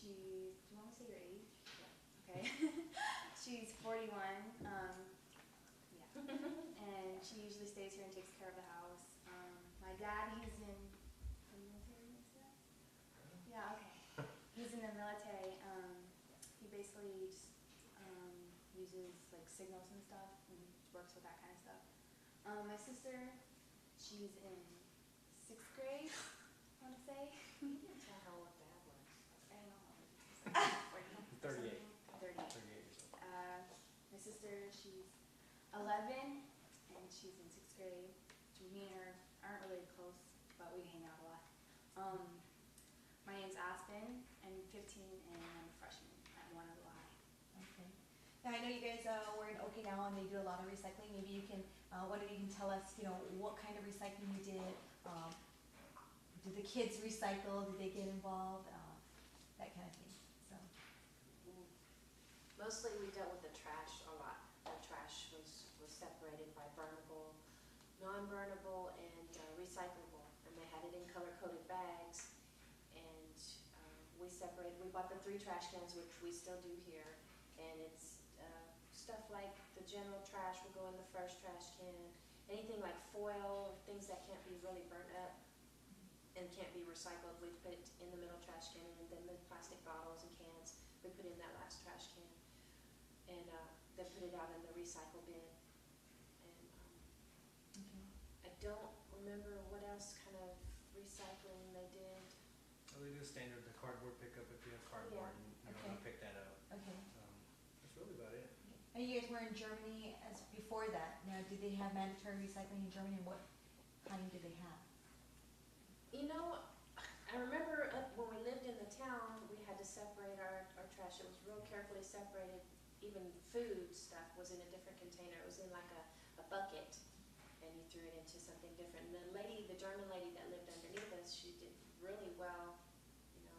She's, do you want me to say your age? Yeah. Okay. She's 41. Yeah. And she usually stays here and takes care of the house. My dad, he's in the military, is that? Yeah, okay. He's in the military. He basically just uses like signals and stuff and works with that kind of stuff. My sister, she's in 6th grade, I want to say. You didn't tell her what that was. I don't know how old she is. 38. 38. 38 years old. My sister, she's 11, and she's in 6th grade. Me and her aren't really close, but we hang out a lot. My name's Aspen. I'm 15, and I'm a freshman at one of the Y. Okay. Now I know you guys were in Okinawa and they do a lot of recycling. Maybe you can, one of you can tell us, what kind of recycling you did. Did the kids recycle? Did they get involved? That kind of thing. So. Mostly we dealt with the trash a lot. The trash was separated by burnable, non-burnable, and recyclable. And they had it in color-coded bags. And we separated, we bought the 3 trash cans, which we still do here. And it's stuff like the general trash will go in the first trash can. Anything like foil, things that can't be really burnt up and can't be recycled, we put it in the middle trash can, and then the plastic bottles and cans, we put in that last trash can. And then put it out in the recycle bin. And I don't remember what else kind of recycling they did. Well, they do standard, the cardboard pickup if you have cardboard, and they'll pick that up. Okay. That's really about it. And you guys were in Germany as before that. Now, did they have mandatory recycling in Germany, and what kind did they have? I remember when we lived in the town, we had to separate our trash. It was real carefully separated. Even food stuff was in a different container. It was in like a bucket, and you threw it into something different. And the German lady that lived underneath us, she did really well.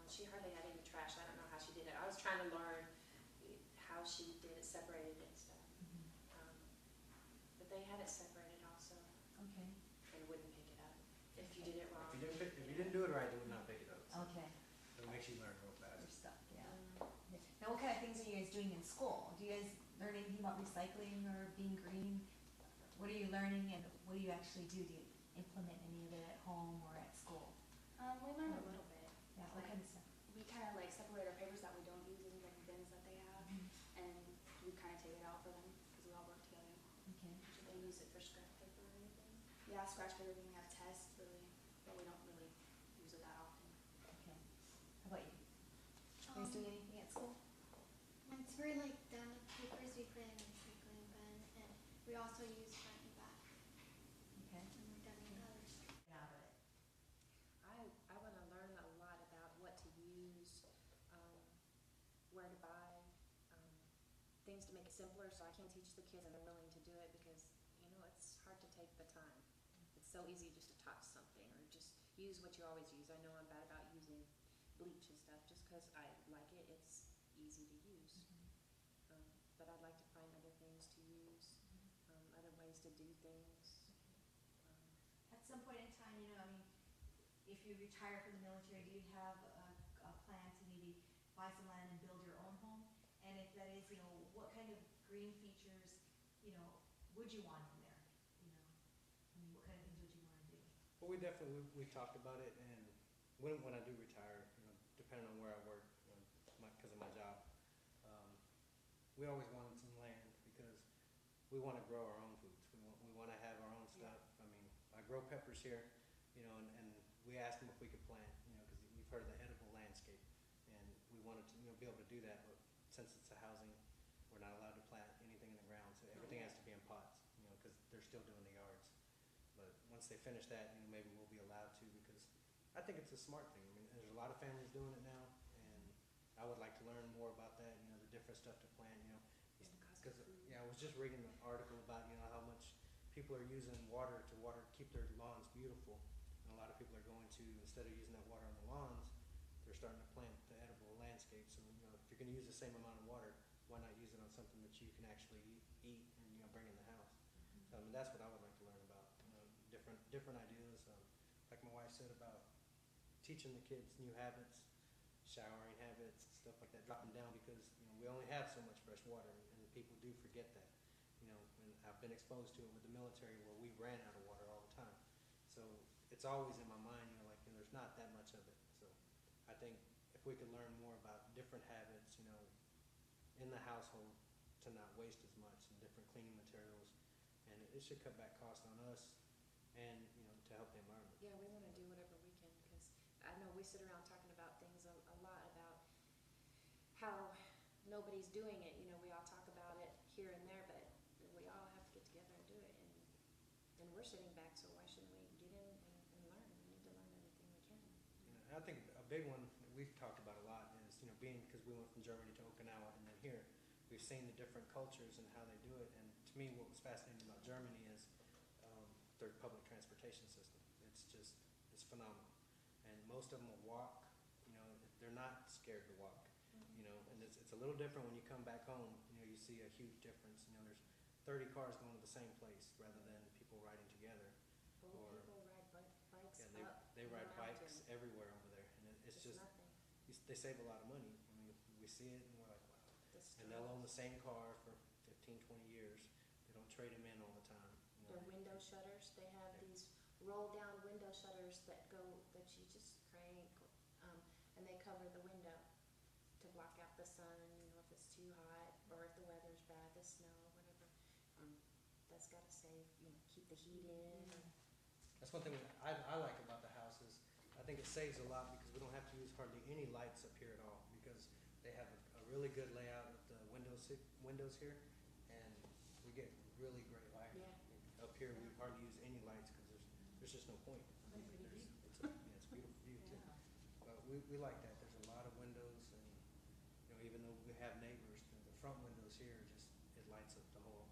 She hardly had any trash. I don't know how she did it. I was trying to learn how she did it, separated it and stuff. But they had it separated also. Okay. And wouldn't pick it up if you did it wrong. If you didn't do it right, they would not pick it up. So Okay. it makes you learn real Your fast. stuff, yeah. Now, what kind of things are you guys doing in school? Do you guys learn anything about recycling or being green? What are you learning, and what do you actually do? Do you implement any of it at home or at school? We learn a little bit. Yeah, what kind of stuff? We kind of like separate our papers that we don't use in like bins that they have, and we kind of take it out for them because we all work together. Okay. Should they use it for scrap paper or anything? Yeah, scratch paper when we have tests, really, but we don't really use it that often. Okay. How about you? You guys doing anything at school? Once we're done with papers, we put in a recycling bin, and we also use front and back. Okay. And we're done with others. Get out of it. I want to learn a lot about what to use, where to buy, things to make it simpler, so I can teach the kids and they're willing to do it because, it's hard to take the time. It's so easy just to touch something or just use what you always use. I know I'm bad about using bleach and stuff just because I like it. It's easy to use. But I'd like to find other things to use, other ways to do things. At some point in time, if you retire from the military, do you have a plan to maybe buy some land and build your own home? And if that is, what kind of green features, would you want in there? What kind of things would you want to do? Well, we talked about it, and when I do retire, depending on where I work, because of my job, we always wanted some land because we want to grow our own foods. We want to have our own stuff. I grow peppers here, and we asked them if we could plant, because we've heard of the edible landscape, and we wanted to, be able to do that, but since it's a housing, we're not allowed to plant anything in the ground, so everything has to be in pots, because they're still doing the yards. But once they finish that, maybe we'll be allowed to, because I think it's a smart thing. There's a lot of families doing it now, and I would like to learn more about that, the different stuff to plant, because, I was just reading an article about, how much people are using water to keep their lawns beautiful. And a lot of people are going to, instead of using that water on the lawns, they're starting to plant the edible landscape. So, if you're going to use the same amount of water, why not use it on something that you can actually eat and, bring in the house? So, that's what I would like to learn about, different ideas. Like my wife said about teaching the kids new habits, showering habits, stuff like that dropping down because, we only have so much fresh water and people do forget that. And I've been exposed to it with the military where we ran out of water all the time. So it's always in my mind, like, there's not that much of it. So I think if we could learn more about different habits, in the household to not waste as much and different cleaning materials, and it should cut back costs on us and, to help the environment. Yeah, we wanna do whatever we can, because I know we sit around talking about things a lot about how nobody's doing it, we all talk about it here and there, but we all have to get together and do it, and we're sitting back, so why shouldn't we get in and learn? We need to learn everything we can. And I think a big one that we've talked about a lot is, being, because we went from Germany to Okinawa and then here, we've seen the different cultures and how they do it. And to me, what was fascinating about Germany is their public transportation system. It's phenomenal. And most of them will walk, they're not scared to walk, and it's a little different when you come back home, you see a huge difference. There's 30 cars going to the same place rather than people riding together. Old Or- people ride bikes Yeah, up they the ride mountain. bikes everywhere over there, and it's just, nothing. they save a lot of money. We see it and we're like, wow. The And they'll own the strollers. same car for 15, 20 years. They don't trade them in all the time. Their window shutters, they have these roll-down window shutters that you just crank, and they cover the window to block out the sun, if it's too hot, or if the weather's bad, the snow, whatever. That's gotta save, keep the heat in. That's one thing I like about the house is I think it saves a lot because we don't have to use hardly any lights up here at all because they have a really good layout of the windows here, and we get really great lighting. Yeah. Up here, we hardly use any lights because there's just no point. What a pretty view. It's a beautiful view too. But we like that. There's a lot of windows, and even though we have neighbors, the front windows here it lights up the whole